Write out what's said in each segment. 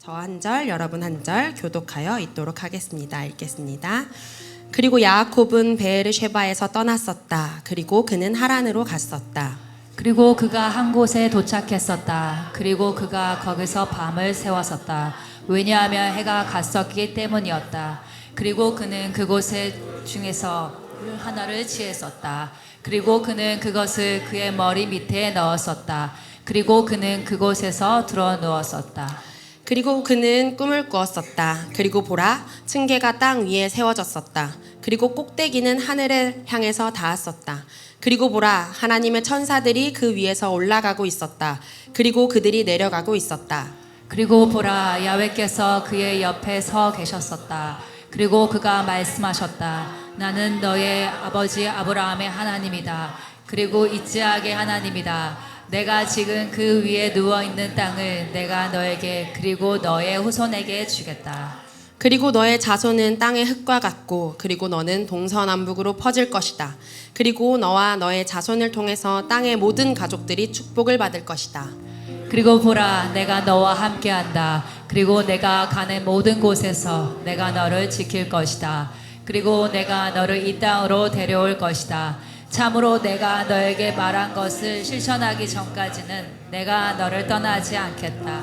저 한 절, 여러분 한 절 교독하여 읽도록 하겠습니다. 읽겠습니다. 그리고 야곱은 베에르쉐바에서 떠났었다. 그리고 그는 하란으로 갔었다. 그리고 그가 한 곳에 도착했었다. 그리고 그가 거기서 밤을 새웠었다. 왜냐하면 해가 갔었기 때문이었다. 그리고 그는 그곳에 중에서 하나를 취했었다. 그리고 그는 그것을 그의 머리 밑에 넣었었다. 그리고 그는 그곳에서 들어 누웠었다. 그리고 그는 꿈을 꾸었었다. 그리고 보라, 층계가 땅 위에 세워졌었다. 그리고 꼭대기는 하늘을 향해서 닿았었다. 그리고 보라, 하나님의 천사들이 그 위에서 올라가고 있었다. 그리고 그들이 내려가고 있었다. 그리고 보라, 야훼께서 그의 옆에 서 계셨었다. 그리고 그가 말씀하셨다. 나는 너의 아버지 아브라함의 하나님이다. 그리고 이스하크의 하나님이다. 내가 지금 그 위에 누워있는 땅을 내가 너에게 그리고 너의 후손에게 주겠다. 그리고 너의 자손은 땅의 흙과 같고 그리고 너는 동서남북으로 퍼질 것이다. 그리고 너와 너의 자손을 통해서 땅의 모든 가족들이 축복을 받을 것이다. 그리고 보라, 내가 너와 함께한다. 그리고 내가 가는 모든 곳에서 내가 너를 지킬 것이다. 그리고 내가 너를 이 땅으로 데려올 것이다. 참으로 내가 너에게 말한 것을 실천하기 전까지는 내가 너를 떠나지 않겠다.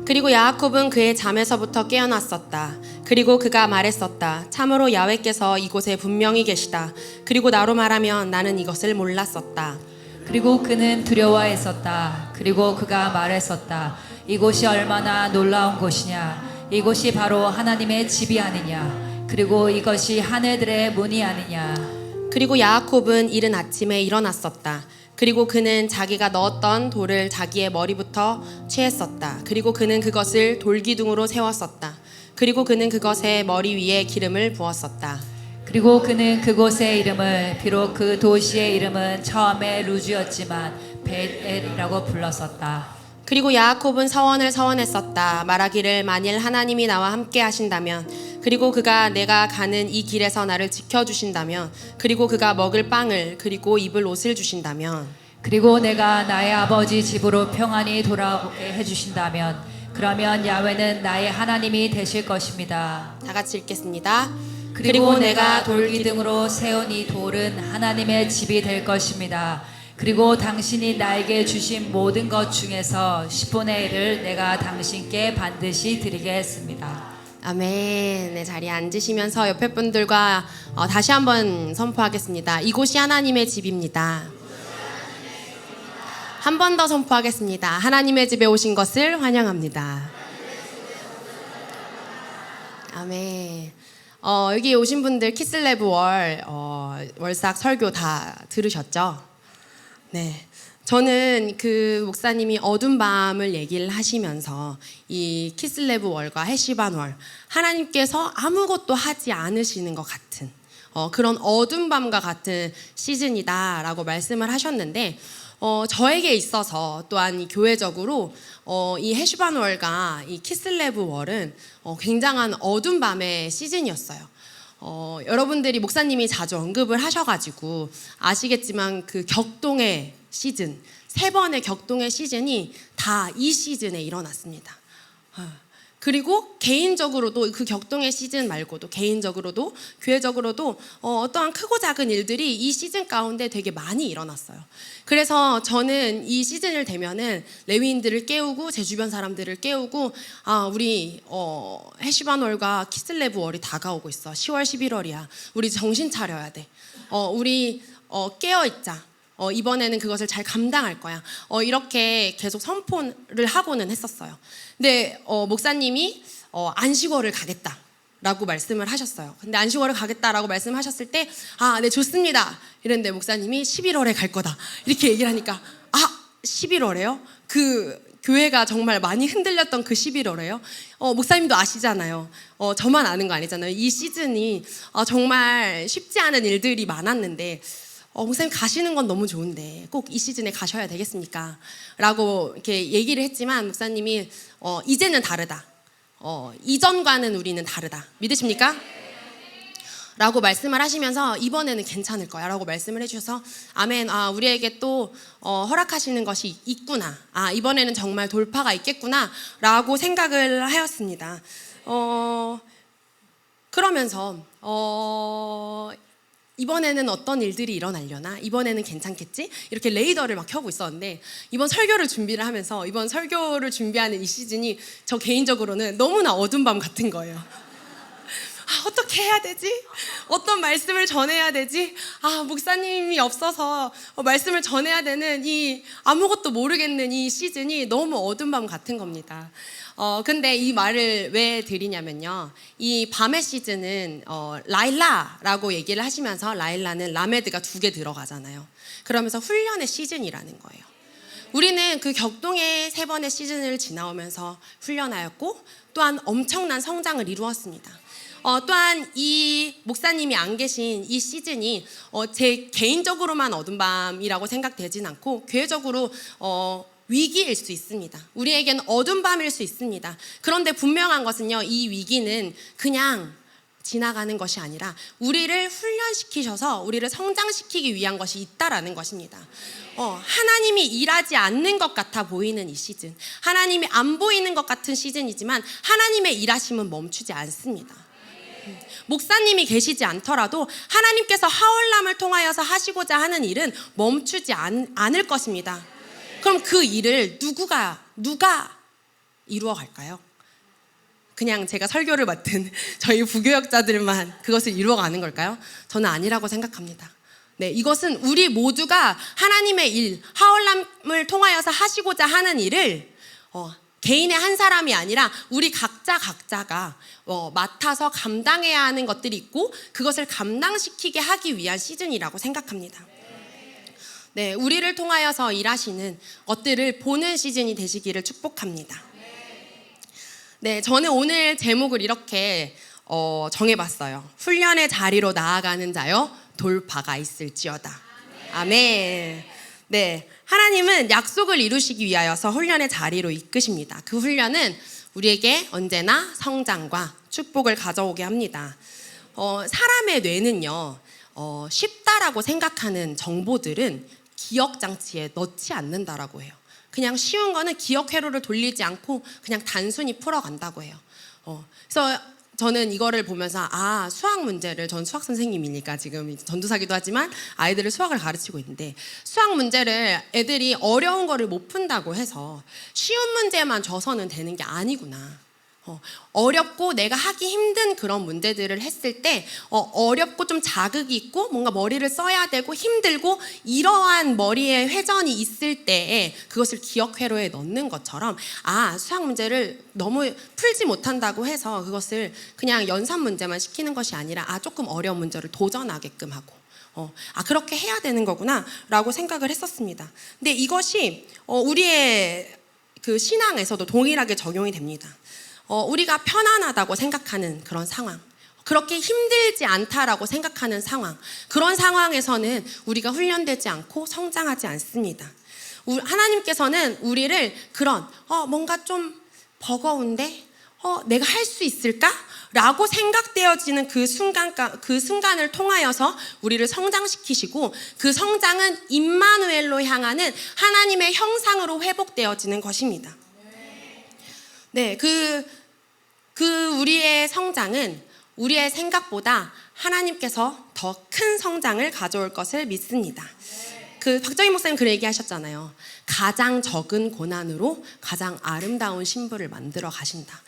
그리고 야곱은 그의 잠에서부터 깨어났었다. 그리고 그가 말했었다. 참으로 야훼께서 이곳에 분명히 계시다. 그리고 나로 말하면 나는 이것을 몰랐었다. 그리고 그는 두려워했었다. 그리고 그가 말했었다. 이곳이 얼마나 놀라운 곳이냐. 이곳이 바로 하나님의 집이 아니냐. 그리고 이것이 하늘들의 문이 아니냐. 그리고 야곱은 이른 아침에 일어났었다. 그리고 그는 자기가 넣었던 돌을 자기의 머리부터 취했었다. 그리고 그는 그것을 돌기둥으로 세웠었다. 그리고 그는 그것의 머리 위에 기름을 부었었다. 그리고 그는 그곳의 이름을 비록 그 도시의 이름은 처음에 루즈였지만 벳엘이라고 불렀었다. 그리고 야곱은 서원을 서원했었다. 말하기를 만일 하나님이 나와 함께 하신다면, 그리고 그가 내가 가는 이 길에서 나를 지켜주신다면, 그리고 그가 먹을 빵을 그리고 입을 옷을 주신다면, 그리고 내가 나의 아버지 집으로 평안히 돌아오게 해주신다면 그러면 야훼는 나의 하나님이 되실 것입니다. 다 같이 읽겠습니다. 그리고 내가 돌기둥으로 세운 이 돌은 하나님의 집이 될 것입니다. 그리고 당신이 나에게 주신 모든 것 중에서 10분의 1을 내가 당신께 반드시 드리겠습니다. 아멘. 네, 자리에 앉으시면서 옆에 분들과 다시 한번 선포하겠습니다. 이곳이 하나님의 집입니다. 한 번 더 선포하겠습니다. 하나님의 집에 오신 것을 환영합니다. 아멘. 여기 오신 분들 키슬레브 월삭 설교 다 들으셨죠? 네. 저는 그 목사님이 어두운 밤을 얘기를 하시면서 이 키슬레브 월과 헤시반 월, 하나님께서 아무것도 하지 않으시는 것 같은 그런 어두운 밤과 같은 시즌이다라고 말씀을 하셨는데, 저에게 있어서 또한 이 교회적으로 이 헤시반 월과 이 키슬레브 월은 굉장한 어두운 밤의 시즌이었어요. 여러분들이 목사님이 자주 언급을 하셔가지고 아시겠지만 그 격동의 시즌, 3번의 격동의 시즌이 다 이 시즌에 일어났습니다. 그리고 개인적으로도 그 격동의 시즌 말고도 개인적으로도 교회적으로도 어떠한 크고 작은 일들이 이 시즌 가운데 되게 많이 일어났어요. 그래서 저는 이 시즌을 되면은 레위인들을 깨우고 제 주변 사람들을 깨우고, 우리 헤시반 월과 키슬레브 월이 다가오고 있어. 10월 11월이야. 우리 정신 차려야 돼. 우리 깨어 있자. 이번에는 그것을 잘 감당할 거야. 이렇게 계속 선포를 하고는 했었어요. 근데 목사님이 안식월을 가겠다라고 말씀을 하셨어요. 근데 안식월을 가겠다라고 말씀하셨을 때, 네, 좋습니다. 이랬는데 목사님이 11월에 갈 거다. 이렇게 얘기를 하니까, 11월에요? 그 교회가 정말 많이 흔들렸던 그 11월에요? 목사님도 아시잖아요. 저만 아는 거 아니잖아요. 이 시즌이 정말 쉽지 않은 일들이 많았는데, 목사님 가시는 건 너무 좋은데 꼭 이 시즌에 가셔야 되겠습니까? 라고 이렇게 얘기를 했지만 목사님이 이제는 다르다. 이전과는 우리는 다르다. 믿으십니까? 라고 말씀을 하시면서 이번에는 괜찮을 거야 라고 말씀을 해주셔서 아멘, 우리에게 또 허락하시는 것이 있구나, 이번에는 정말 돌파가 있겠구나 라고 생각을 하였습니다. 그러면서 이번에는 어떤 일들이 일어나려나? 이번에는 괜찮겠지? 이렇게 레이더를 막 켜고 있었는데 이번 설교를 준비를 하면서 이번 설교를 준비하는 이 시즌이 저 개인적으로는 너무나 어두운 밤 같은 거예요. 어떻게 해야 되지? 어떤 말씀을 전해야 되지? 목사님이 없어서 말씀을 전해야 되는 이 아무것도 모르겠는 이 시즌이 너무 어두운 밤 같은 겁니다. 근데 이 말을 왜 드리냐면요, 이 밤의 시즌은 라일라라고 얘기를 하시면서, 라일라는 라메드가 2개 들어가잖아요. 그러면서 훈련의 시즌이라는 거예요. 우리는 그 격동의 3번의 시즌을 지나오면서 훈련하였고 또한 엄청난 성장을 이루었습니다. 또한 이 목사님이 안 계신 이 시즌이 제 개인적으로만 어두운 밤이라고 생각되진 않고 교회적으로 위기일 수 있습니다. 우리에게는 어두운 밤일 수 있습니다. 그런데 분명한 것은요, 이 위기는 그냥 지나가는 것이 아니라 우리를 훈련시키셔서 우리를 성장시키기 위한 것이 있다라는 것입니다. 하나님이 일하지 않는 것 같아 보이는 이 시즌, 하나님이 안 보이는 것 같은 시즌이지만 하나님의 일하심은 멈추지 않습니다. 목사님이 계시지 않더라도 하나님께서 하올람을 통하여서 하시고자 하는 일은 멈추지 않을 것입니다. 그럼 그 일을 누가 이루어 갈까요? 그냥 제가 설교를 맡은 저희 부교역자들만 그것을 이루어가는 걸까요? 저는 아니라고 생각합니다. 네, 이것은 우리 모두가 하나님의 일, 하올람을 통하여서 하시고자 하는 일을 개인의 한 사람이 아니라 우리 각자가 맡아서 감당해야 하는 것들이 있고 그것을 감당시키게 하기 위한 시즌이라고 생각합니다. 네, 우리를 통하여서 일하시는 것들을 보는 시즌이 되시기를 축복합니다. 네, 저는 오늘 제목을 이렇게 정해봤어요. 훈련의 자리로 나아가는 자여 돌파가 있을지어다. 아멘. 네, 하나님은 약속을 이루시기 위하여서 훈련의 자리로 이끄십니다. 그 훈련은 우리에게 언제나 성장과 축복을 가져오게 합니다. 사람의 뇌는요, 쉽다라고 생각하는 정보들은 기억장치에 넣지 않는다라고 해요. 그냥 쉬운 거는 기억 회로를 돌리지 않고 그냥 단순히 풀어간다고 해요. 그래서 저는 이거를 보면서 수학 문제를, 전 수학 선생님이니까 지금 전도사기도 하지만 아이들을 수학을 가르치고 있는데, 수학 문제를 애들이 어려운 거를 못 푼다고 해서 쉬운 문제만 줘서는 되는 게 아니구나. 어렵고 내가 하기 힘든 그런 문제들을 했을 때 어렵고 좀 자극이 있고 뭔가 머리를 써야 되고 힘들고 이러한 머리에 회전이 있을 때에 그것을 기억 회로에 넣는 것처럼 수학 문제를 너무 풀지 못한다고 해서 그것을 그냥 연산 문제만 시키는 것이 아니라 조금 어려운 문제를 도전하게끔 하고 그렇게 해야 되는 거구나 라고 생각을 했었습니다. 근데 이것이 우리의 그 신앙에서도 동일하게 적용이 됩니다. 우리가 편안하다고 생각하는 그런 상황, 그렇게 힘들지 않다라고 생각하는 상황, 그런 상황에서는 우리가 훈련되지 않고 성장하지 않습니다. 하나님께서는 우리를 그런 뭔가 좀 버거운데 내가 할 수 있을까? 라고 생각되어지는 그 순간을 통하여서 우리를 성장시키시고, 그 성장은 임마누엘로 향하는 하나님의 형상으로 회복되어지는 것입니다. 네, 우리의 성장은 우리의 생각보다 하나님께서 더 큰 성장을 가져올 것을 믿습니다. 박정희 목사님 그 얘기하셨잖아요. 가장 적은 고난으로 가장 아름다운 신부를 만들어 가신다.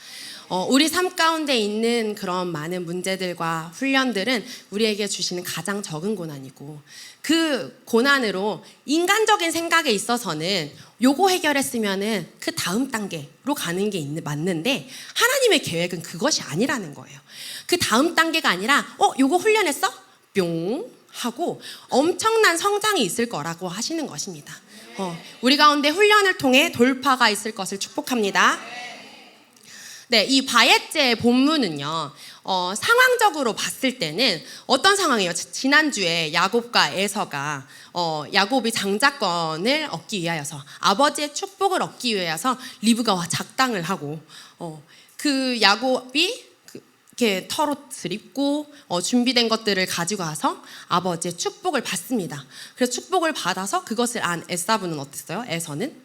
우리 삶 가운데 있는 그런 많은 문제들과 훈련들은 우리에게 주시는 가장 적은 고난이고, 그 고난으로 인간적인 생각에 있어서는 요거 해결했으면은 그 다음 단계로 가는 게 맞는데, 하나님의 계획은 그것이 아니라는 거예요. 그 다음 단계가 아니라 요거 훈련했어? 뿅 하고 엄청난 성장이 있을 거라고 하시는 것입니다. 우리 가운데 훈련을 통해 돌파가 있을 것을 축복합니다. 네, 이 바예제 본문은요, 상황적으로 봤을 때는 어떤 상황이에요? 지난주에 야곱과 에서가 야곱이 장자권을 얻기 위하여서, 아버지의 축복을 얻기 위하여서 리브가와 작당을 하고, 그 야곱이 이렇게 털옷을 입고 준비된 것들을 가지고 가서 아버지의 축복을 받습니다. 그래서 축복을 받아서 그것을 안 에사브는 어땠어요? 에서는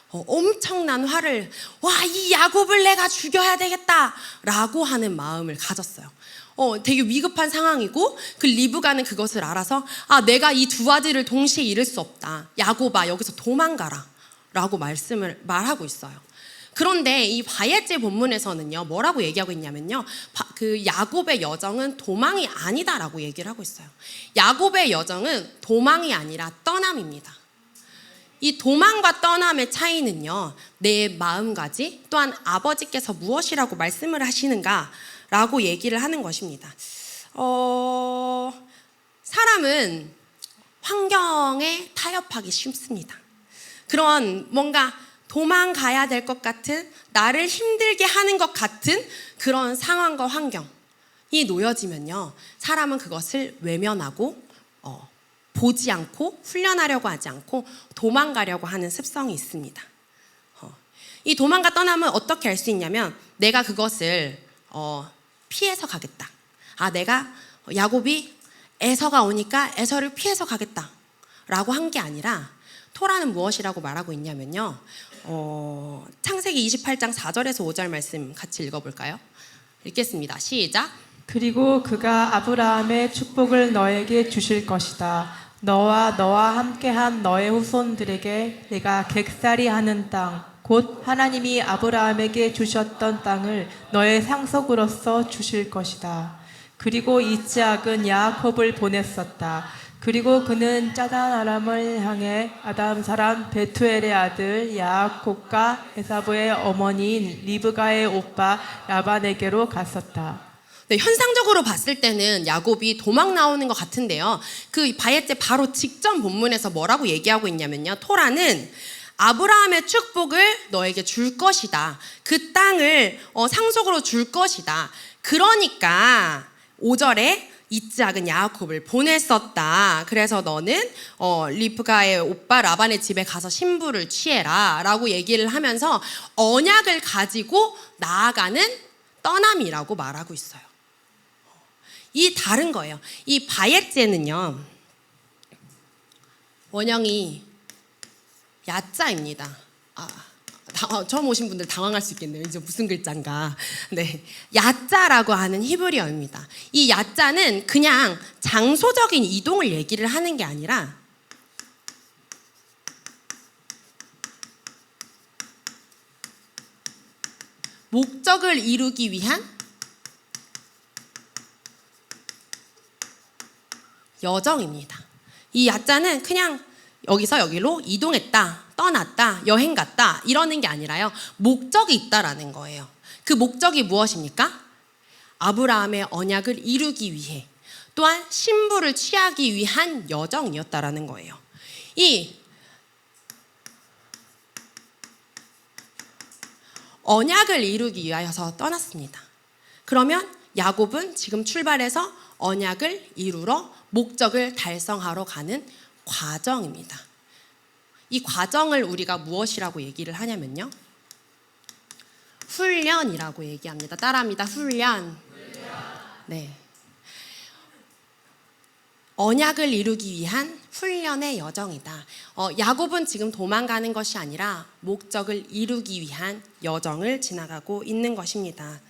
엄청난 화를, 와, 이 야곱을 내가 죽여야 되겠다라고 하는 마음을 가졌어요. 되게 위급한 상황이고 그 리브가는 그것을 알아서 내가 이 두 아들을 동시에 잃을 수 없다. 야곱아, 여기서 도망가라 라고 말하고 있어요. 그런데 이 바예제 본문에서는요, 뭐라고 얘기하고 있냐면요, 그 야곱의 여정은 도망이 아니다라고 얘기를 하고 있어요. 야곱의 여정은 도망이 아니라 떠남입니다. 이 도망과 떠남의 차이는요, 내 마음가짐 또한 아버지께서 무엇이라고 말씀을 하시는가라고 얘기를 하는 것입니다. 사람은 환경에 타협하기 쉽습니다. 그런 뭔가 도망가야 될 것 같은, 나를 힘들게 하는 것 같은 그런 상황과 환경이 놓여지면요, 사람은 그것을 외면하고 보지 않고 훈련하려고 하지 않고 도망가려고 하는 습성이 있습니다. 이 도망과 떠남은 어떻게 할 수 있냐면, 내가 그것을 피해서 가겠다. 내가 야곱이 에서가 오니까 에서를 피해서 가겠다 라고 한 게 아니라, 토라는 무엇이라고 말하고 있냐면요, 창세기 28장 4절에서 5절 말씀 같이 읽어볼까요? 읽겠습니다. 시작. 그리고 그가 아브라함의 축복을 너에게 주실 것이다. 너와 함께한 너의 후손들에게 내가 객살이 하는 땅, 곧 하나님이 아브라함에게 주셨던 땅을 너의 상속으로서 주실 것이다. 그리고 이스락은 야곱을 보냈었다. 그리고 그는 짜단 아람을 향해 아담 사람 베투엘의 아들 야곱과 에사브의 어머니인 리브가의 오빠 라반에게로 갔었다. 네, 현상적으로 봤을 때는 야곱이 도망 나오는 것 같은데요, 그 바예제 바로 직전 본문에서 뭐라고 얘기하고 있냐면요, 토라는 아브라함의 축복을 너에게 줄 것이다. 그 땅을 상속으로 줄 것이다. 그러니까 5절에 이스락은 야곱을 보냈었다. 그래서 너는 리브가의 오빠 라반의 집에 가서 신부를 취해라 라고 얘기를 하면서 언약을 가지고 나아가는 떠남이라고 말하고 있어요. 이 다른 거예요. 이 바예제는요, 원형이 야자입니다. 처음 오신 분들 당황할 수 있겠네요. 이제 무슨 글자인가. 네, 야자라고 하는 히브리어입니다. 이 야자는 그냥 장소적인 이동을 얘기를 하는 게 아니라, 목적을 이루기 위한 여정입니다. 이 야자는 그냥 여기서 여기로 이동했다, 떠났다, 여행 갔다 이러는 게 아니라요, 목적이 있다라는 거예요. 그 목적이 무엇입니까? 아브라함의 언약을 이루기 위해, 또한 신부를 취하기 위한 여정이었다라는 거예요. 이 언약을 이루기 위하여서 떠났습니다. 그러면 야곱은 지금 출발해서 언약을 이루러 목적을 달성하러 가는 과정입니다. 이 과정을 우리가 무엇이라고 얘기를 하냐면요, 훈련이라고 얘기합니다. 따라합니다. 훈련. 네. 언약을 이루기 위한 훈련의 여정이다. 야곱은 지금 도망가는 것이 아니라 목적을 이루기 위한 여정을 지나가고 있는 것입니다.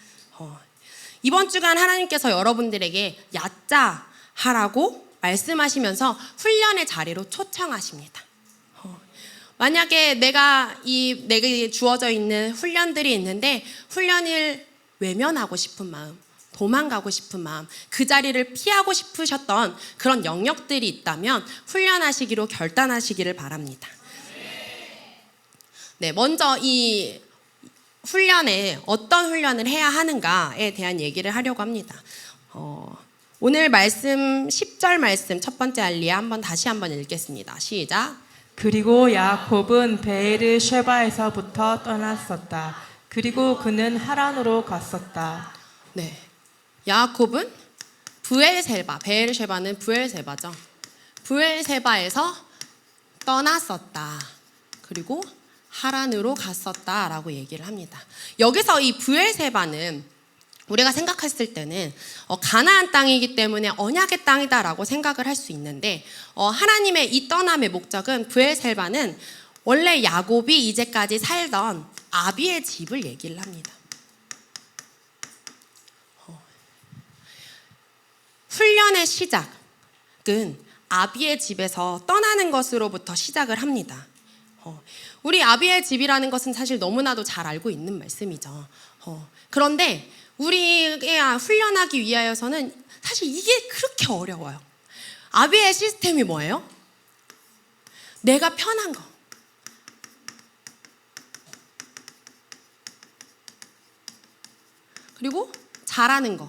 이번 주간 하나님께서 여러분들에게 야자 하라고 말씀하시면서 훈련의 자리로 초청하십니다. 만약에 내게 주어져 있는 훈련들이 있는데, 훈련을 외면하고 싶은 마음, 도망가고 싶은 마음, 그 자리를 피하고 싶으셨던 그런 영역들이 있다면 훈련하시기로 결단하시기를 바랍니다. 네, 먼저 이 훈련에 어떤 훈련을 해야 하는가에 대한 얘기를 하려고 합니다. 오늘 말씀 10절 말씀 첫 번째 알리야 다시 한번 읽겠습니다. 시작. 그리고 야곱은 베에르 쉐바에서부터 떠났었다. 그리고 그는 하란으로 갔었다. 네, 야곱은 브엘세바, 베엘쉐바는 브엘세바죠. 브엘세바에서 떠났었다. 그리고 하란으로 갔었다라고 얘기를 합니다. 여기서 이 브엘세바는 우리가 생각했을 때는 가나안 땅이기 때문에 언약의 땅이다라고 생각을 할 수 있는데 하나님의 이 떠남의 목적은 브엘셀바는 원래 야곱이 이제까지 살던 아비의 집을 얘기를 합니다. 훈련의 시작은 아비의 집에서 떠나는 것으로부터 시작을 합니다. 우리 아비의 집이라는 것은 사실 너무나도 잘 알고 있는 말씀이죠. 그런데 우리가 훈련하기 위하여서는 사실 이게 그렇게 어려워요. 아비의 시스템이 뭐예요? 내가 편한 거. 그리고 잘하는 거.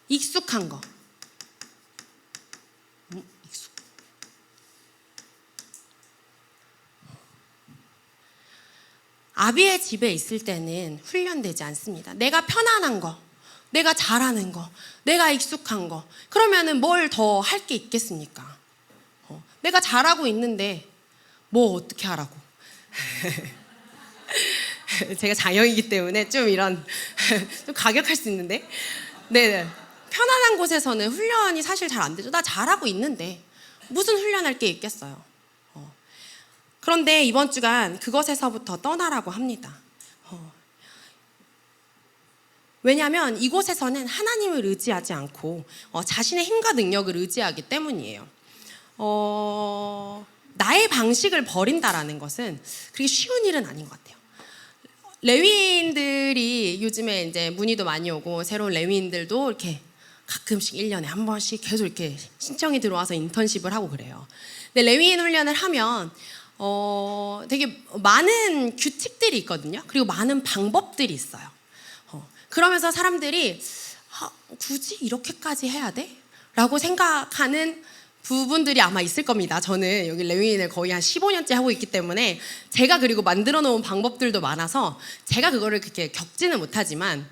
익숙한 거. 아비의 집에 있을 때는 훈련되지 않습니다. 내가 편안한 거, 내가 잘하는 거, 내가 익숙한 거. 그러면은 뭘 더 할 게 있겠습니까? 내가 잘하고 있는데 뭐 어떻게 하라고? 제가 장형이기 때문에 좀 이런 좀 가격할 수 있는데, 네, 편안한 곳에서는 훈련이 사실 잘 안 되죠. 나 잘하고 있는데 무슨 훈련할 게 있겠어요? 그런데 이번 주간 그것에서부터 떠나라고 합니다. 왜냐하면 이곳에서는 하나님을 의지하지 않고 자신의 힘과 능력을 의지하기 때문이에요. 나의 방식을 버린다라는 것은 그렇게 쉬운 일은 아닌 것 같아요. 레위인들이 요즘에 이제 문의도 많이 오고 새로운 레위인들도 이렇게 가끔씩 1년에 한 번씩 계속 이렇게 신청이 들어와서 인턴십을 하고 그래요. 근데 레위인 훈련을 하면 되게 많은 규칙들이 있거든요. 그리고 많은 방법들이 있어요. 그러면서 사람들이 굳이 이렇게까지 해야 돼? 라고 생각하는 부분들이 아마 있을 겁니다. 저는 여기 레위인을 거의 한 15년째 하고 있기 때문에 제가 그리고 만들어 놓은 방법들도 많아서 제가 그거를 그렇게 겪지는 못하지만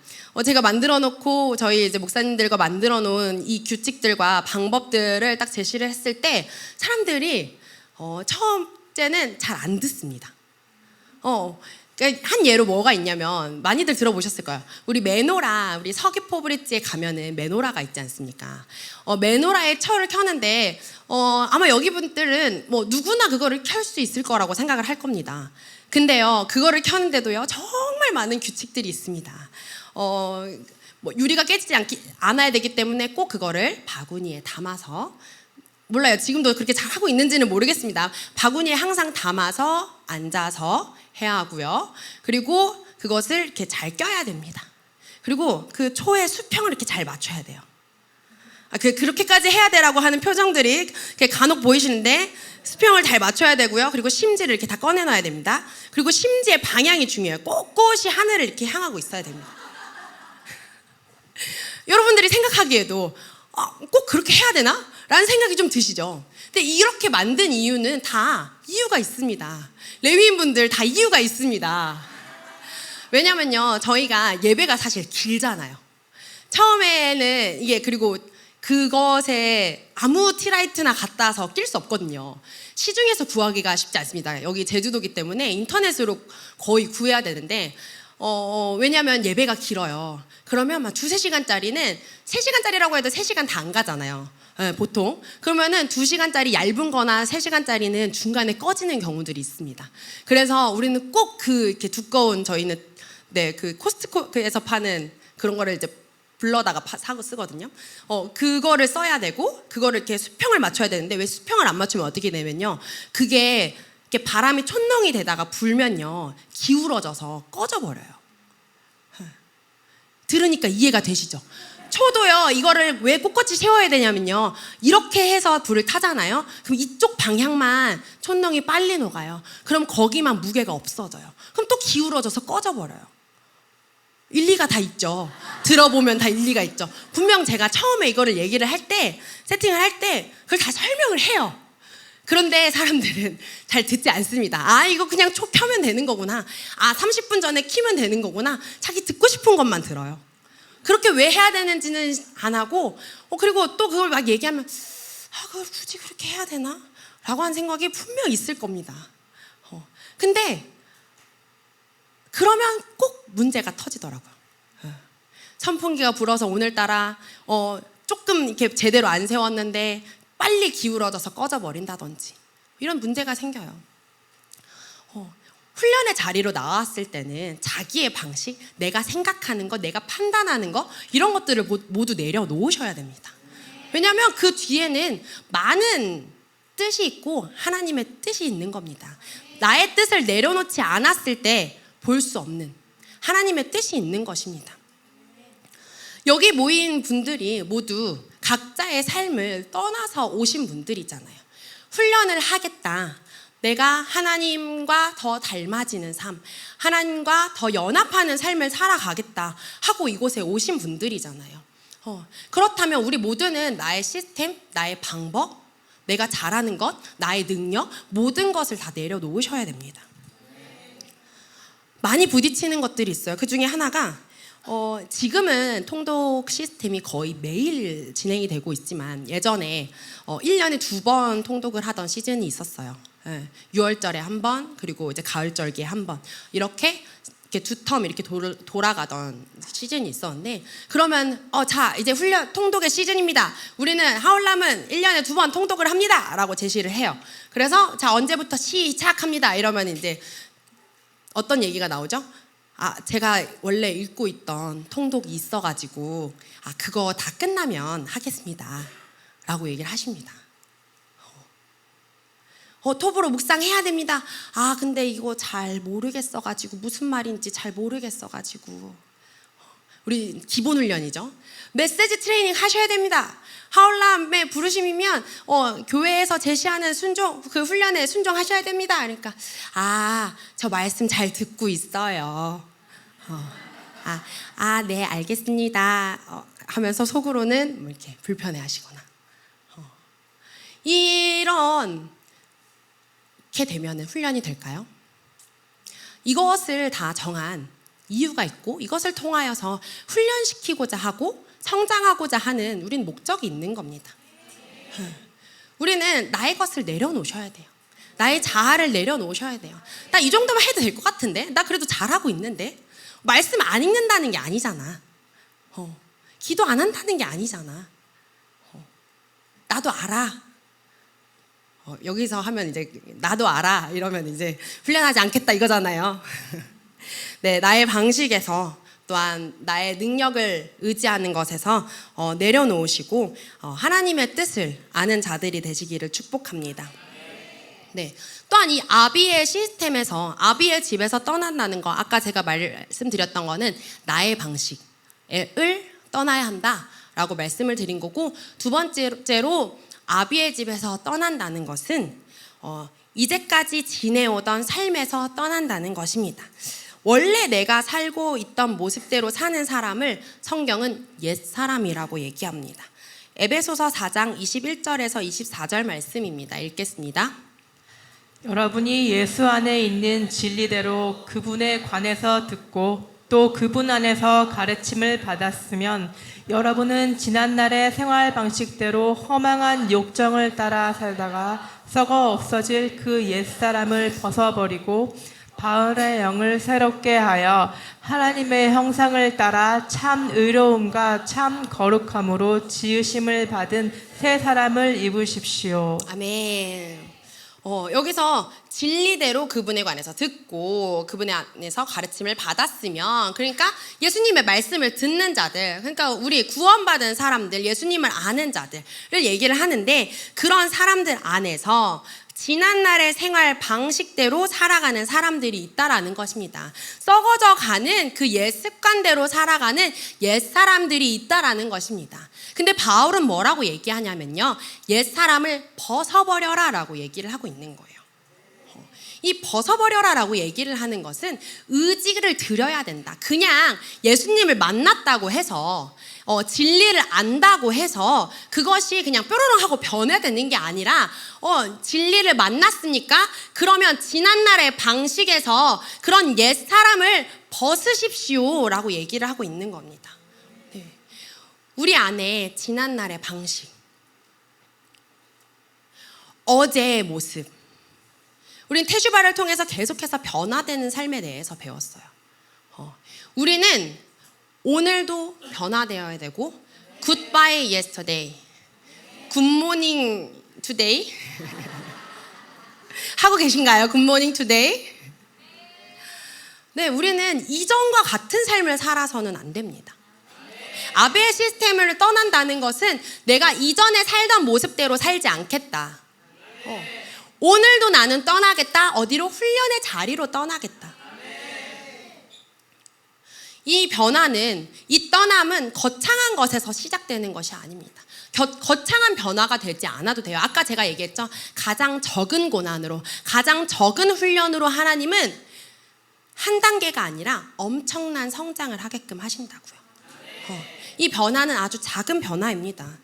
제가 만들어 놓고 저희 이제 목사님들과 만들어 놓은 이 규칙들과 방법들을 딱 제시를 했을 때 사람들이 처음째는 잘 안 듣습니다. 그러니까 한 예로 뭐가 있냐면 많이들 들어보셨을 거예요. 우리 메노라, 우리 서귀포 브릿지에 가면은 메노라가 있지 않습니까? 메노라의 철을 켜는데 아마 여기 분들은 뭐 누구나 그거를 켤 수 있을 거라고 생각을 할 겁니다. 근데요, 그거를 켜는데도요 정말 많은 규칙들이 있습니다. 뭐 유리가 깨지지 않아야 되기 때문에 꼭 그거를 바구니에 담아서, 몰라요. 지금도 그렇게 잘 하고 있는지는 모르겠습니다. 바구니에 항상 담아서 앉아서 해야 하고요. 그리고 그것을 이렇게 잘 껴야 됩니다. 그리고 그 초의 수평을 이렇게 잘 맞춰야 돼요. 그렇게까지 해야 되라고 하는 표정들이 이렇게 간혹 보이시는데 수평을 잘 맞춰야 되고요. 그리고 심지를 이렇게 다 꺼내놔야 됩니다. 그리고 심지의 방향이 중요해요. 꼿꼿이 하늘을 이렇게 향하고 있어야 됩니다. 여러분들이 생각하기에도 꼭 그렇게 해야 되나? 라는 생각이 좀 드시죠? 근데 이렇게 만든 이유는 다 이유가 있습니다. 레위인분들 다 이유가 있습니다. 왜냐면요, 저희가 예배가 사실 길잖아요. 처음에는 이게, 그리고 그것에 아무 티라이트나 갖다 와서 낄 수 없거든요. 시중에서 구하기가 쉽지 않습니다. 여기 제주도기 때문에 인터넷으로 거의 구해야 되는데 왜냐면 예배가 길어요. 그러면 막 2-3시간짜리는 3시간짜리라고 해도 3시간 다 안 가잖아요. 네, 보통. 그러면은 2시간짜리 얇은 거나 3시간짜리는 중간에 꺼지는 경우들이 있습니다. 그래서 우리는 꼭 이렇게 두꺼운, 저희는 그 코스트코에서 파는 그런 거를 이제 불러다가 사고 쓰거든요. 그거를 써야 되고, 그거를 이렇게 수평을 맞춰야 되는데, 왜 수평을 안 맞추면 어떻게 되면요, 그게 이렇게 바람이 촌농이 되다가 불면요 기울어져서 꺼져버려요. 들으니까 이해가 되시죠? 초도요, 이거를 왜 꼿꼿이 세워야 되냐면요, 이렇게 해서 불을 타잖아요. 그럼 이쪽 방향만 촌농이 빨리 녹아요. 그럼 거기만 무게가 없어져요. 그럼 또 기울어져서 꺼져버려요. 일리가 다 있죠. 들어보면 다 일리가 있죠. 분명 제가 처음에 이거를 얘기를 할 때, 세팅을 할 때 그걸 다 설명을 해요. 그런데 사람들은 잘 듣지 않습니다. 이거 그냥 초 켜면 되는 거구나. 30분 전에 키면 되는 거구나. 자기 듣고 싶은 것만 들어요. 그렇게 왜 해야 되는지는 안 하고, 그리고 또 그걸 막 얘기하면 그걸 굳이 그렇게 해야 되나? 라고 하는 생각이 분명 있을 겁니다. 근데 그러면 꼭 문제가 터지더라고요. 선풍기가 불어서 오늘따라 조금 이렇게 제대로 안 세웠는데 빨리 기울어져서 꺼져버린다든지 이런 문제가 생겨요. 훈련의 자리로 나왔을 때는 자기의 방식, 내가 생각하는 거, 내가 판단하는 거 이런 것들을 모두 내려놓으셔야 됩니다. 왜냐하면 그 뒤에는 많은 뜻이 있고 하나님의 뜻이 있는 겁니다. 나의 뜻을 내려놓지 않았을 때 볼 수 없는 하나님의 뜻이 있는 것입니다. 여기 모인 분들이 모두 각자의 삶을 떠나서 오신 분들이잖아요. 훈련을 하겠다. 내가 하나님과 더 닮아지는 삶, 하나님과 더 연합하는 삶을 살아가겠다 하고 이곳에 오신 분들이잖아요. 그렇다면 우리 모두는 나의 시스템, 나의 방법, 내가 잘하는 것, 나의 능력, 모든 것을 다 내려놓으셔야 됩니다. 많이 부딪히는 것들이 있어요. 그 중에 하나가 지금은 통독 시스템이 거의 매일 진행이 되고 있지만 예전에 1년에 2번 통독을 하던 시즌이 있었어요. 6월절에 한 번, 그리고 이제 가을절기에 한 번, 이렇게 두 텀 이렇게 돌아가던 시즌이 있었는데, 그러면 자 이제 훈련 통독의 시즌입니다. 우리는 하울람은 1년에 2번 통독을 합니다라고 제시를 해요. 그래서 자 언제부터 시작합니다. 이러면 이제 어떤 얘기가 나오죠? 제가 원래 읽고 있던 통독이 있어가지고 그거 다 끝나면 하겠습니다 라고 얘기를 하십니다. 톱으로 묵상해야 됩니다. 근데 이거 잘 모르겠어가지고 무슨 말인지 잘 모르겠어가지고. 우리 기본 훈련이죠. 메시지 트레이닝 하셔야 됩니다. 하울람의 부르심이면 교회에서 제시하는 순종, 그 훈련에 순종하셔야 됩니다. 그러니까 저 말씀 잘 듣고 있어요. 네 알겠습니다. 하면서 속으로는 뭐 이렇게 불편해하시거나. 이렇게 되면 훈련이 될까요? 이것을 다 정한 이유가 있고 이것을 통하여서 훈련시키고자 하고 성장하고자 하는 우린 목적이 있는 겁니다. 우리는 나의 것을 내려놓으셔야 돼요. 나의 자아를 내려놓으셔야 돼요. 나 이 정도만 해도 될 것 같은데? 나 그래도 잘하고 있는데? 말씀 안 읽는다는 게 아니잖아. 기도 안 한다는 게 아니잖아. 나도 알아. 여기서 하면 이제 나도 알아 이러면 이제 훈련하지 않겠다 이거잖아요. 네, 나의 방식에서 또한 나의 능력을 의지하는 것에서 내려놓으시고 하나님의 뜻을 아는 자들이 되시기를 축복합니다. 네, 또한 이 아비의 시스템에서 아비의 집에서 떠난다는 거, 아까 제가 말씀드렸던 거는 나의 방식을 떠나야 한다라고 말씀을 드린 거고, 두 번째로 아비의 집에서 떠난다는 것은 이제까지 지내오던 삶에서 떠난다는 것입니다. 원래 내가 살고 있던 모습대로 사는 사람을 성경은 옛사람이라고 얘기합니다. 에베소서 4장 21절에서 24절 말씀입니다. 읽겠습니다. 여러분이 예수 안에 있는 진리대로 그분에 관해서 듣고 또 그분 안에서 가르침을 받았으면 여러분은 지난날의 생활 방식대로 허망한 욕정을 따라 살다가 썩어 없어질 그 옛사람을 벗어버리고 바울의 영을 새롭게 하여 하나님의 형상을 따라 참 의로움과 참 거룩함으로 지으심을 받은 새 사람을 입으십시오. 아멘. 여기서 진리대로 그분에 관해서 듣고 그분에 안에서 가르침을 받았으면, 그러니까 예수님의 말씀을 듣는 자들, 그러니까 우리 구원받은 사람들, 예수님을 아는 자들을 얘기를 하는데, 그런 사람들 안에서 지난날의 생활 방식대로 살아가는 사람들이 있다라는 것입니다. 썩어져 가는 그 옛 습관대로 살아가는 옛 사람들이 있다라는 것입니다. 근데 바울은 뭐라고 얘기하냐면요, 옛 사람을 벗어버려라 라고 얘기를 하고 있는 거예요. 이 벗어버려라 라고 얘기를 하는 것은 의지를 들여야 된다. 그냥 예수님을 만났다고 해서 진리를 안다고 해서 그것이 그냥 뾰로롱 하고 변해되는 게 아니라 진리를 만났으니까 그러면 지난날의 방식에서 그런 옛 사람을 벗으십시오 라고 얘기를 하고 있는 겁니다. 네. 우리 안에 지난날의 방식, 어제의 모습, 우린 태주바를 통해서 계속해서 변화되는 삶에 대해서 배웠어요. 우리는 오늘도 변화되어야 되고 Goodbye yesterday, 굿모닝 투데이 하고 계신가요? 굿모닝 투데이. 네, 우리는 이전과 같은 삶을 살아서는 안 됩니다. 아베의 시스템을 떠난다는 것은 내가 이전에 살던 모습대로 살지 않겠다. 오늘도 나는 떠나겠다. 어디로? 훈련의 자리로 떠나겠다. 이 변화는, 이 떠남은 거창한 것에서 시작되는 것이 아닙니다. 거창한 변화가 되지 않아도 돼요. 아까 제가 얘기했죠. 가장 적은 고난으로, 가장 적은 훈련으로 하나님은 한 단계가 아니라 엄청난 성장을 하게끔 하신다고요. 이 변화는 아주 작은 변화입니다.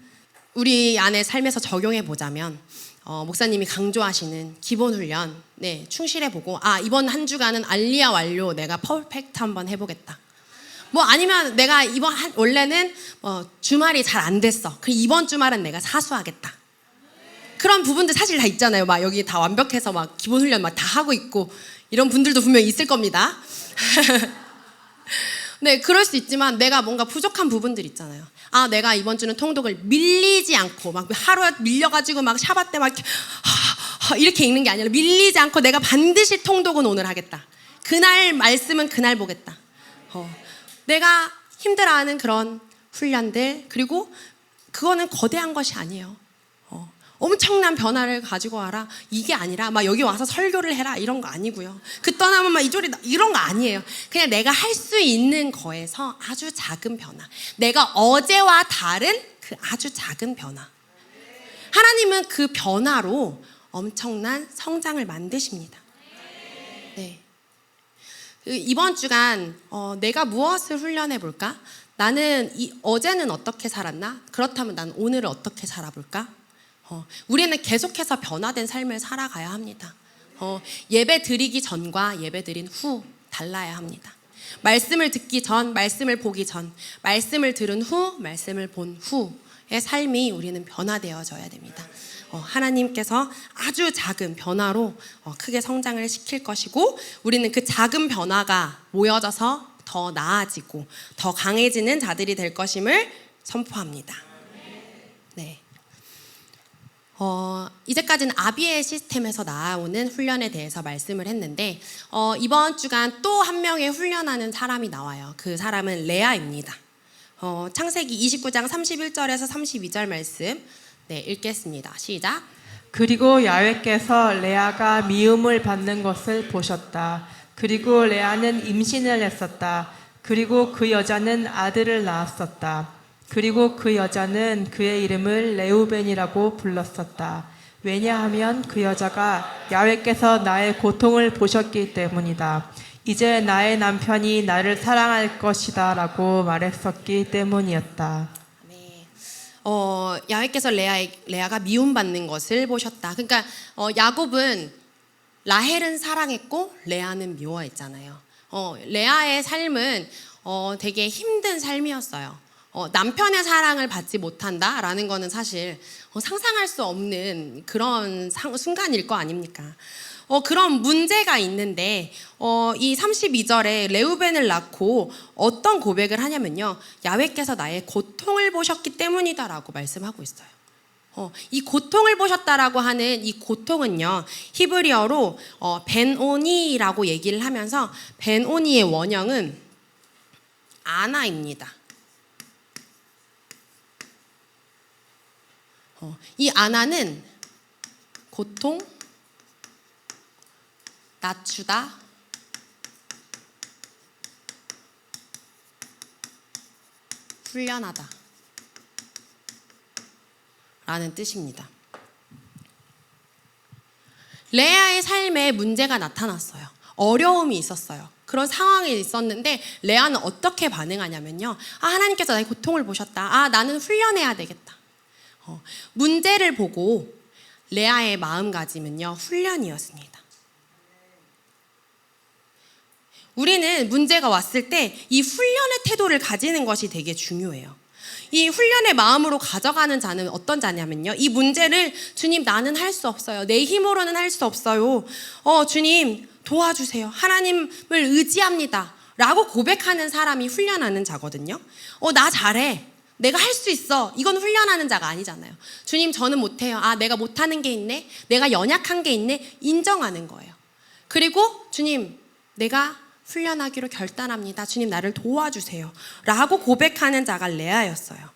우리 안에 삶에서 적용해 보자면 목사님이 강조하시는 기본 훈련, 네, 충실해보고 이번 한 주간은 알리아 완료 내가 퍼펙트 한번 해보겠다. 뭐 아니면 내가 원래는 주말이 잘 안 됐어. 그 이번 주말은 내가 사수하겠다. 그런 부분들 사실 다 있잖아요. 막 여기 다 완벽해서 막 기본 훈련 막 다 하고 있고 이런 분들도 분명히 있을 겁니다. 네, 그럴 수 있지만 내가 뭔가 부족한 부분들 있잖아요. 내가 이번 주는 통독을 밀리지 않고 막 하루에 밀려가지고 막 샤바 때 막 이렇게 읽는 게 아니라 밀리지 않고 내가 반드시 통독은 오늘 하겠다. 그날 말씀은 그날 보겠다. 내가 힘들어하는 그런 훈련들, 그리고 그거는 거대한 것이 아니에요. 엄청난 변화를 가지고 와라, 이게 아니라 막 여기 와서 설교를 해라 이런 거 아니고요. 그 떠나면 막 이조리 이런 거 아니에요. 그냥 내가 할 수 있는 거에서 아주 작은 변화, 내가 어제와 다른 그 아주 작은 변화, 하나님은 그 변화로 엄청난 성장을 만드십니다. 네. 이번 주간 내가 무엇을 훈련해 볼까? 나는 어제는 어떻게 살았나? 그렇다면 난 오늘을 어떻게 살아볼까? 우리는 계속해서 변화된 삶을 살아가야 합니다. 예배 드리기 전과 예배 드린 후 달라야 합니다. 말씀을 듣기 전, 말씀을 보기 전, 말씀을 들은 후, 말씀을 본 후의 삶이 우리는 변화되어져야 됩니다. 하나님께서 아주 작은 변화로 크게 성장을 시킬 것이고, 우리는 그 작은 변화가 모여져서 더 나아지고 더 강해지는 자들이 될 것임을 선포합니다. 네. 이제까지는 아비의 시스템에서 나오는 훈련에 대해서 말씀을 했는데 이번 주간 또 한 명의 훈련하는 사람이 나와요. 그 사람은 레아입니다. 창세기 29장 31절에서 32절 말씀 읽겠습니다. 시작. 그리고 야훼께서 레아가 미움을 받는 것을 보셨다. 그리고 레아는 임신을 했었다. 그리고 그 여자는 아들을 낳았었다. 그리고 그 여자는 그의 이름을 레우벤이라고 불렀었다. 왜냐하면 그 여자가 야훼께서 나의 고통을 보셨기 때문이다. 이제 나의 남편이 나를 사랑할 것이다 라고 말했었기 때문이었다. 네. 야훼께서 레아가 미움받는 것을 보셨다. 그러니까 야곱은 라헬은 사랑했고 레아는 미워했잖아요. 레아의 삶은 되게 힘든 삶이었어요. 남편의 사랑을 받지 못한다라는 거는 사실 상상할 수 없는 그런 순간일 거 아닙니까? 그런 문제가 있는데 이 32절에 레우벤을 낳고 어떤 고백을 하냐면요, 야훼께서 나의 고통을 보셨기 때문이다라고 말씀하고 있어요. 이 고통을 보셨다라고 하는 이 고통은요, 히브리어로 벤오니라고 얘기를 하면서 벤오니의 원형은 아나입니다. 이 아나는 고통, 낮추다, 훈련하다 라는 뜻입니다. 레아의 삶에 문제가 나타났어요. 어려움이 있었어요. 그런 상황이 있었는데 레아는 어떻게 반응하냐면요, 하나님께서 나의 고통을 보셨다. 나는 훈련해야 되겠다. 문제를 보고 레아의 마음가짐은요, 훈련이었습니다. 우리는 문제가 왔을 때 이 훈련의 태도를 가지는 것이 되게 중요해요. 이 훈련의 마음으로 가져가는 자는 어떤 자냐면요, 이 문제를 주님 나는 할 수 없어요. 내 힘으로는 할 수 없어요. 주님 도와주세요. 하나님을 의지합니다. 라고 고백하는 사람이 훈련하는 자거든요. 나 잘해. 내가 할 수 있어. 이건 훈련하는 자가 아니잖아요. 주님, 저는 못해요. 내가 못하는 게 있네. 내가 연약한 게 있네. 인정하는 거예요. 그리고 주님, 내가 훈련하기로 결단합니다. 주님, 나를 도와주세요. 라고 고백하는 자가 레아였어요.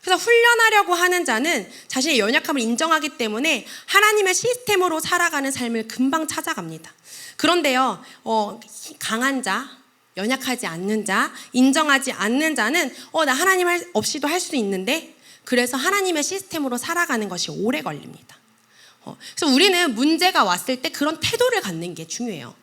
그래서 훈련하려고 하는 자는 자신의 연약함을 인정하기 때문에 하나님의 시스템으로 살아가는 삶을 금방 찾아갑니다. 그런데요, 강한 자, 연약하지 않는 자, 인정하지 않는 자는 나 하나님 없이도 할 수 있는데, 그래서 하나님의 시스템으로 살아가는 것이 오래 걸립니다. 그래서 우리는 문제가 왔을 때 그런 태도를 갖는 게 중요해요.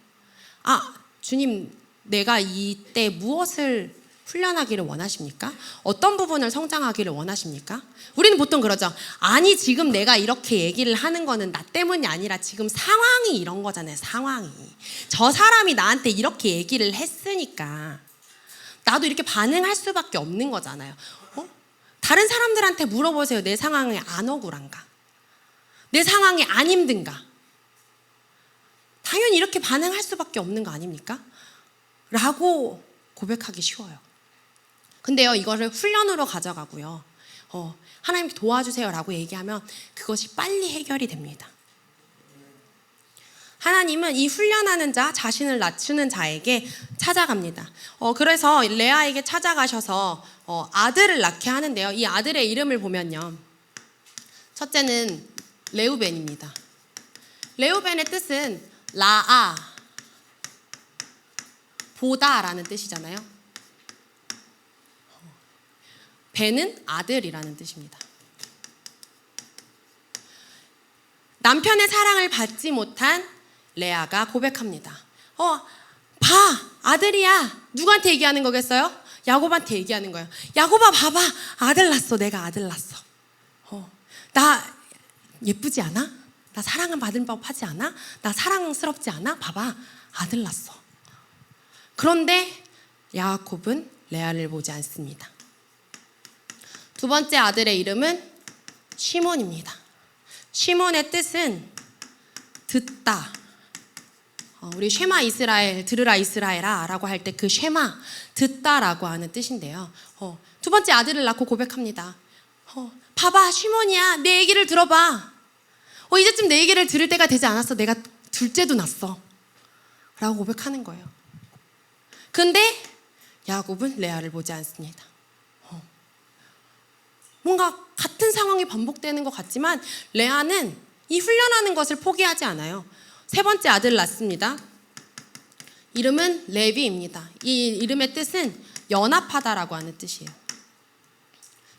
주님, 내가 이때 무엇을 훈련하기를 원하십니까? 어떤 부분을 성장하기를 원하십니까? 우리는 보통 그러죠. 아니, 지금 내가 이렇게 얘기를 하는 거는 나 때문이 아니라 지금 상황이 이런 거잖아요. 상황이. 저 사람이 나한테 이렇게 얘기를 했으니까 나도 이렇게 반응할 수밖에 없는 거잖아요. 다른 사람들한테 물어보세요. 내 상황이 안 억울한가? 내 상황이 안 힘든가? 당연히 이렇게 반응할 수밖에 없는 거 아닙니까? 라고 고백하기 쉬워요. 근데요, 이거를 훈련으로 가져가고요. 하나님 도와주세요 라고 얘기하면 그것이 빨리 해결이 됩니다. 하나님은 이 훈련하는 자, 자신을 낮추는 자에게 찾아갑니다. 그래서 레아에게 찾아가셔서 아들을 낳게 하는데요. 이 아들의 이름을 보면요. 첫째는 레우벤입니다. 레우벤의 뜻은 라아, 보다라는 뜻이잖아요. 벤은 아들이라는 뜻입니다. 남편의 사랑을 받지 못한 레아가 고백합니다. 아들이야. 누구한테 얘기하는 거겠어요? 야곱한테 얘기하는 거예요. 야곱아, 봐봐. 아들 낳았어. 내가 아들 낳았어. 나 예쁘지 않아? 나 사랑을 받은 법 하지 않아? 나 사랑스럽지 않아? 봐봐. 아들 낳았어. 그런데 야곱은 레아를 보지 않습니다. 두 번째 아들의 이름은 시몬입니다. 시몬의 뜻은 듣다. 우리 쉐마 이스라엘, 들으라 이스라엘아 라고 할 때 그 쉐마, 듣다라고 하는 뜻인데요. 두 번째 아들을 낳고 고백합니다. 봐봐, 시몬이야. 내 얘기를 들어봐. 이제쯤 내 얘기를 들을 때가 되지 않았어. 내가 둘째도 낳았어. 라고 고백하는 거예요. 근데 야곱은 레아를 보지 않습니다. 뭔가 같은 상황이 반복되는 것 같지만 레아는 이 훈련하는 것을 포기하지 않아요. 세 번째 아들을 낳습니다. 이름은 레위입니다. 이 이름의 뜻은 연합하다라고 하는 뜻이에요.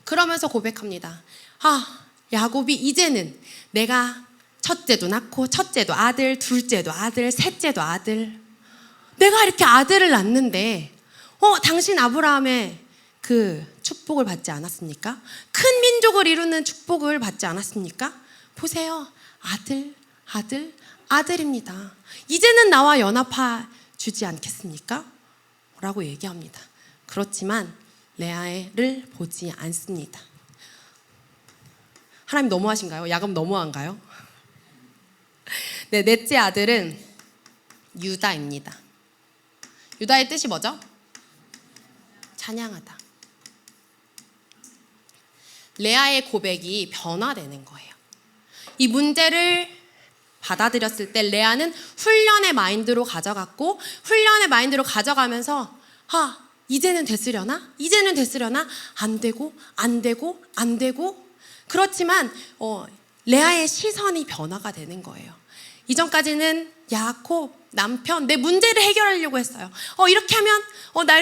그러면서 고백합니다. 야곱이 이제는 내가 첫째도 낳고 첫째도 아들, 둘째도 아들, 셋째도 아들, 내가 이렇게 아들을 낳는데 당신 아브라함의 그 축복을 받지 않았습니까? 큰 민족을 이루는 축복을 받지 않았습니까? 보세요. 아들입니다. 이제는 나와 연합해 주지 않겠습니까? 라고 얘기합니다. 그렇지만 레아를 보지 않습니다. 하나님 너무하신가요? 야곱 너무한가요? 네, 넷째 아들은 유다입니다. 유다의 뜻이 뭐죠? 찬양하다. 레아의 고백이 변화되는 거예요. 이 문제를 받아들였을 때 레아는 훈련의 마인드로 가져갔고, 훈련의 마인드로 가져가면서 이제는 됐으려나? 이제는 됐으려나? 안 되고 그렇지만 레아의 시선이 변화가 되는 거예요. 이전까지는 야곱 남편 내 문제를 해결하려고 했어요. 이렇게 하면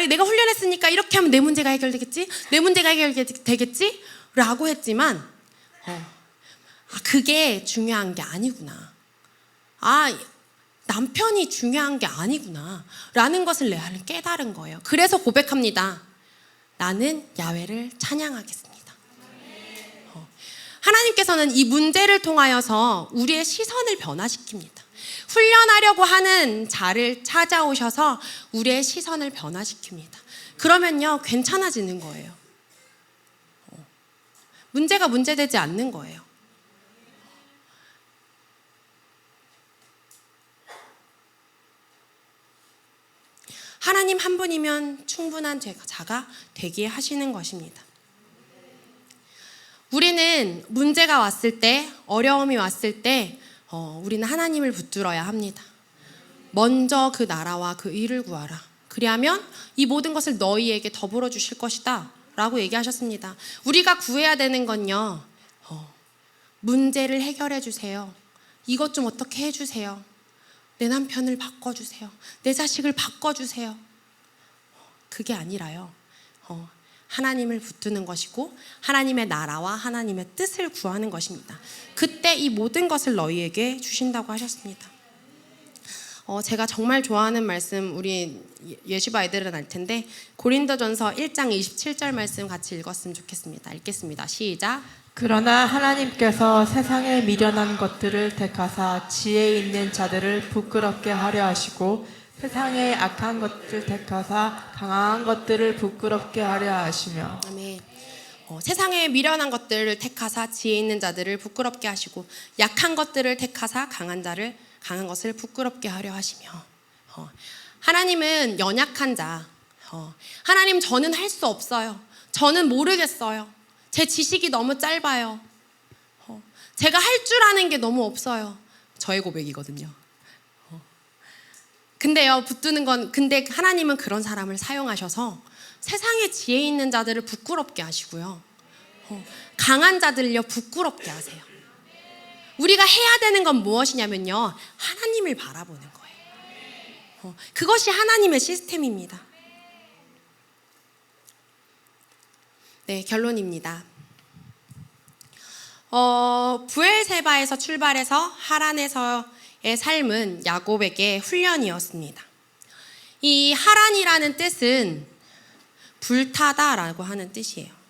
내가 훈련했으니까 이렇게 하면 내 문제가 해결되겠지? 내 문제가 해결되겠지? 라고 했지만 그게 중요한 게 아니구나. 남편이 중요한 게 아니구나 라는 것을 레아는 깨달은 거예요. 그래서 고백합니다. 나는 야훼를 찬양하겠습니다. 하나님께서는 이 문제를 통하여서 우리의 시선을 변화시킵니다. 훈련하려고 하는 자를 찾아오셔서 우리의 시선을 변화시킵니다. 그러면요, 괜찮아지는 거예요. 문제가 문제되지 않는 거예요. 하나님 한 분이면 충분한 자가 되게 하시는 것입니다. 우리는 문제가 왔을 때, 어려움이 왔을 때 우리는 하나님을 붙들어야 합니다. 먼저 그 나라와 그 의를 구하라. 그리하면 이 모든 것을 너희에게 더불어 주실 것이다 라고 얘기하셨습니다. 우리가 구해야 되는 건요, 문제를 해결해 주세요. 이것 좀 어떻게 해주세요. 내 남편을 바꿔주세요. 내 자식을 바꿔주세요. 그게 아니라요, 하나님을 붙드는 것이고 하나님의 나라와 하나님의 뜻을 구하는 것입니다. 그때 이 모든 것을 너희에게 주신다고 하셨습니다. 제가 정말 좋아하는 말씀, 우리 예시바 애들은 알 텐데 고린도전서 1장 27절 말씀 같이 읽었으면 좋겠습니다. 읽겠습니다. 시작. 그러나 하나님께서 세상에 미련한 것들을 택하사 지혜 있는 자들을 부끄럽게 하려 하시고 세상에 악한 것들 택하사 강한 것들을 부끄럽게 하려 하시며. 아멘. 세상에 미련한 것들을 택하사 지혜 있는 자들을 부끄럽게 하시고 약한 것들을 택하사 강한 것을 부끄럽게 하려 하시며. 하나님은 연약한 자, 하나님 저는 할 수 없어요. 저는 모르겠어요. 제 지식이 너무 짧아요. 제가 할 줄 아는 게 너무 없어요. 저의 고백이거든요. 근데요, 붙드는 건, 근데 하나님은 그런 사람을 사용하셔서 세상에 지혜 있는 자들을 부끄럽게 하시고요, 강한 자들을요 부끄럽게 하세요. 우리가 해야 되는 건 무엇이냐면요, 하나님을 바라보는 거예요. 그것이 하나님의 시스템입니다. 네, 결론입니다. 부엘세바에서 출발해서 하란에서의 삶은 야곱에게 훈련이었습니다. 이 하란이라는 뜻은 불타다라고 하는 뜻이에요.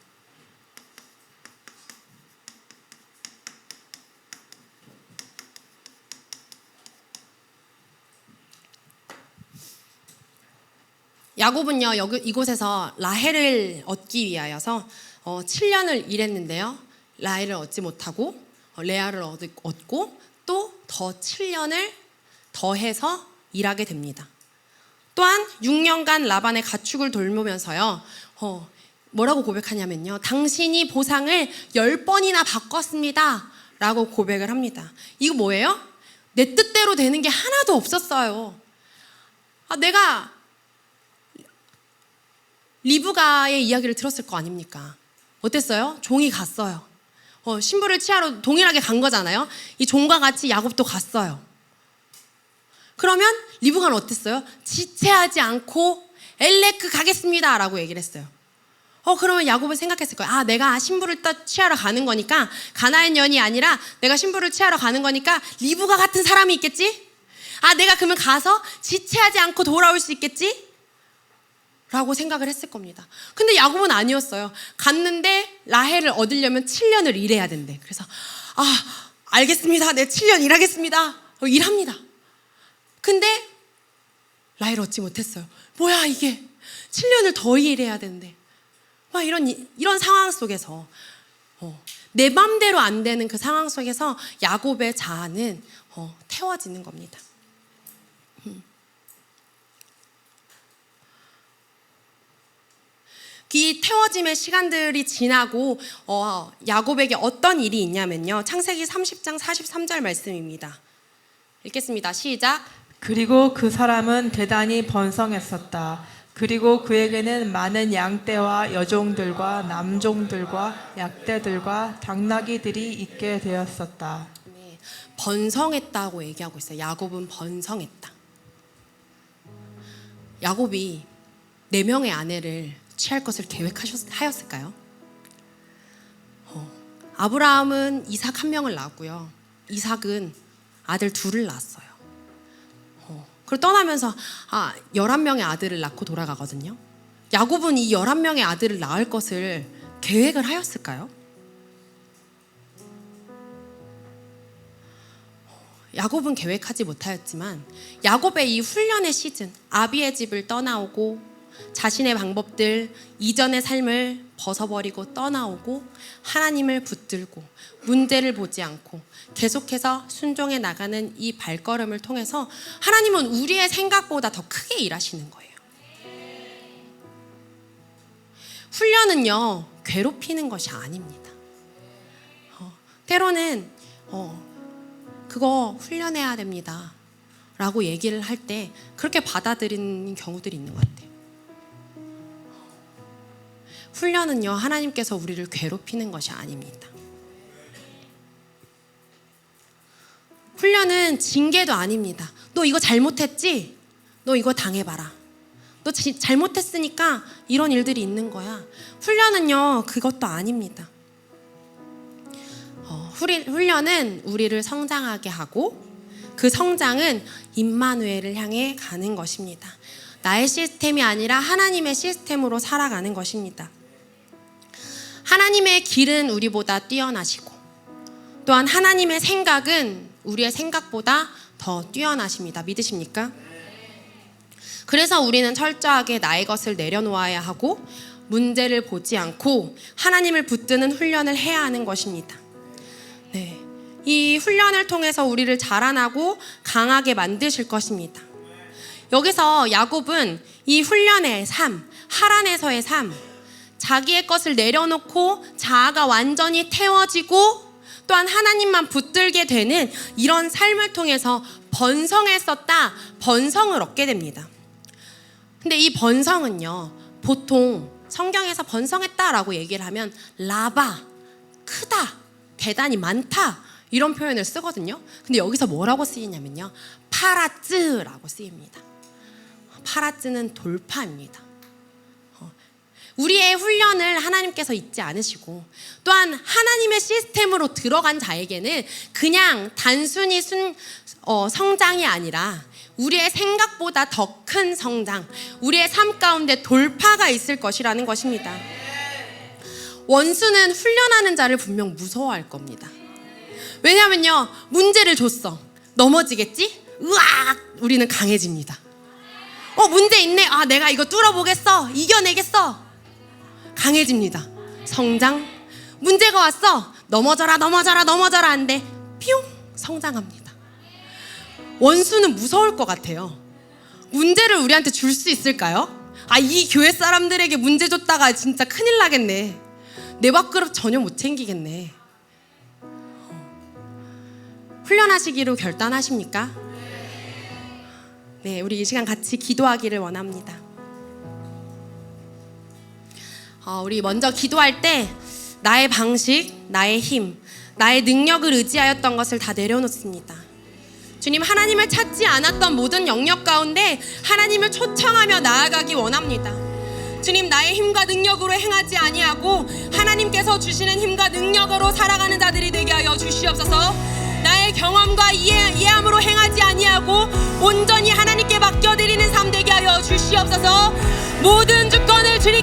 야곱은요, 이곳에서 라헬을 얻기 위하여서 7년을 일했는데요, 라헬을 얻지 못하고 레아를 얻고 또 더 7년을 더해서 일하게 됩니다. 또한 6년간 라반의 가축을 돌보면서요, 뭐라고 고백하냐면요, 당신이 보상을 10번이나 바꿨습니다 라고 고백을 합니다. 이거 뭐예요? 내 뜻대로 되는 게 하나도 없었어요. 내가 리브가의 이야기를 들었을 거 아닙니까? 어땠어요? 종이 갔어요. 신부를 취하러 동일하게 간 거잖아요. 이 종과 같이 야곱도 갔어요. 그러면 리브가는 어땠어요? 지체하지 않고 엘레크 가겠습니다 라고 얘기를 했어요. 그러면 야곱은 생각했을 거예요. 내가 신부를 취하러 가는 거니까, 가나안 년이 아니라 내가 신부를 취하러 가는 거니까 리브가 같은 사람이 있겠지? 내가 그러면 가서 지체하지 않고 돌아올 수 있겠지? 라고 생각을 했을 겁니다. 근데 야곱은 아니었어요. 갔는데 라헬을 얻으려면 7년을 일해야 된대. 그래서 알겠습니다. 네, 7년 일하겠습니다. 일합니다. 근데 라헬을 얻지 못했어요. 뭐야 이게, 7년을 더 일해야 되는데. 막 이런 상황 속에서 내 맘대로 안 되는 그 상황 속에서 야곱의 자아는 태워지는 겁니다. 이 태워짐의 시간들이 지나고 야곱에게 어떤 일이 있냐면요, 창세기 30장 43절 말씀입니다. 읽겠습니다. 시작. 그리고 그 사람은 대단히 번성했었다. 그리고 그에게는 많은 양떼와 여종들과 남종들과 약대들과 당나귀들이 있게 되었었다. 네, 번성했다고 얘기하고 있어요. 야곱은 번성했다. 야곱이 4명의 아내를 취할 것을 계획하였을까요? 아브라함은 이삭 1명을 낳았고요, 이삭은 아들 2을 낳았어요. 그걸 떠나면서 11명의 아들을 낳고 돌아가거든요. 야곱은 이 11명의 아들을 낳을 것을 계획을 하였을까요? 야곱은 계획하지 못하였지만 야곱의 이 훈련의 시즌, 아비의 집을 떠나오고 자신의 방법들, 이전의 삶을 벗어버리고 떠나오고 하나님을 붙들고 문제를 보지 않고 계속해서 순종해 나가는 이 발걸음을 통해서 하나님은 우리의 생각보다 더 크게 일하시는 거예요. 훈련은요, 괴롭히는 것이 아닙니다. 때로는 그거 훈련해야 됩니다 라고 얘기를 할 때 그렇게 받아들이는 경우들이 있는 것 같아요. 훈련은요, 하나님께서 우리를 괴롭히는 것이 아닙니다. 훈련은 징계도 아닙니다. 너 이거 잘못했지? 너 이거 당해봐라. 너 잘못했으니까 이런 일들이 있는 거야. 훈련은요, 그것도 아닙니다. 훈련은 우리를 성장하게 하고 그 성장은 임마누엘을 향해 가는 것입니다. 나의 시스템이 아니라 하나님의 시스템으로 살아가는 것입니다. 하나님의 길은 우리보다 뛰어나시고 또한 하나님의 생각은 우리의 생각보다 더 뛰어나십니다. 믿으십니까? 그래서 우리는 철저하게 나의 것을 내려놓아야 하고 문제를 보지 않고 하나님을 붙드는 훈련을 해야 하는 것입니다. 네, 이 훈련을 통해서 우리를 자라나고 강하게 만드실 것입니다. 여기서 야곱은 이 훈련의 삶, 하란에서의 삶, 자기의 것을 내려놓고 자아가 완전히 태워지고 또한 하나님만 붙들게 되는 이런 삶을 통해서 번성했었다, 번성을 얻게 됩니다. 근데 이 번성은요, 보통 성경에서 번성했다라고 얘기를 하면 라바, 크다, 대단히 많다 이런 표현을 쓰거든요. 근데 여기서 뭐라고 쓰이냐면요, 파라츠라고 쓰입니다. 파라츠는 돌파입니다. 우리의 훈련을 하나님께서 잊지 않으시고 또한 하나님의 시스템으로 들어간 자에게는 그냥 단순히 성장이 아니라 우리의 생각보다 더 큰 성장, 우리의 삶 가운데 돌파가 있을 것이라는 것입니다. 원수는 훈련하는 자를 분명 무서워할 겁니다. 왜냐면요, 문제를 줬어. 넘어지겠지? 으악! 우리는 강해집니다. 문제 있네. 내가 이거 뚫어보겠어. 이겨내겠어. 강해집니다. 성장. 문제가 왔어. 넘어져라 하는데 뿅! 성장합니다. 원수는 무서울 것 같아요. 문제를 우리한테 줄 수 있을까요? 이 교회 사람들에게 문제 줬다가 진짜 큰일 나겠네. 내 밥그릇 전혀 못 챙기겠네. 훈련하시기로 결단하십니까? 네, 우리 이 시간 같이 기도하기를 원합니다. 우리 먼저 기도할 때 나의 방식, 나의 힘, 나의 능력을 의지하였던 것을 다 내려놓습니다. 주님, 하나님을 찾지 않았던 모든 영역 가운데 하나님을 초청하며 나아가기 원합니다. 주님, 나의 힘과 능력으로 행하지 아니하고 하나님께서 주시는 힘과 능력으로 살아가는 자들이 되게 하여 주시옵소서. 나의 경험과 이해함으로 행하지 아니하고 온전히 하나님께 맡겨드리는 삶 되게 하여 주시옵소서. 모든 주권을 주님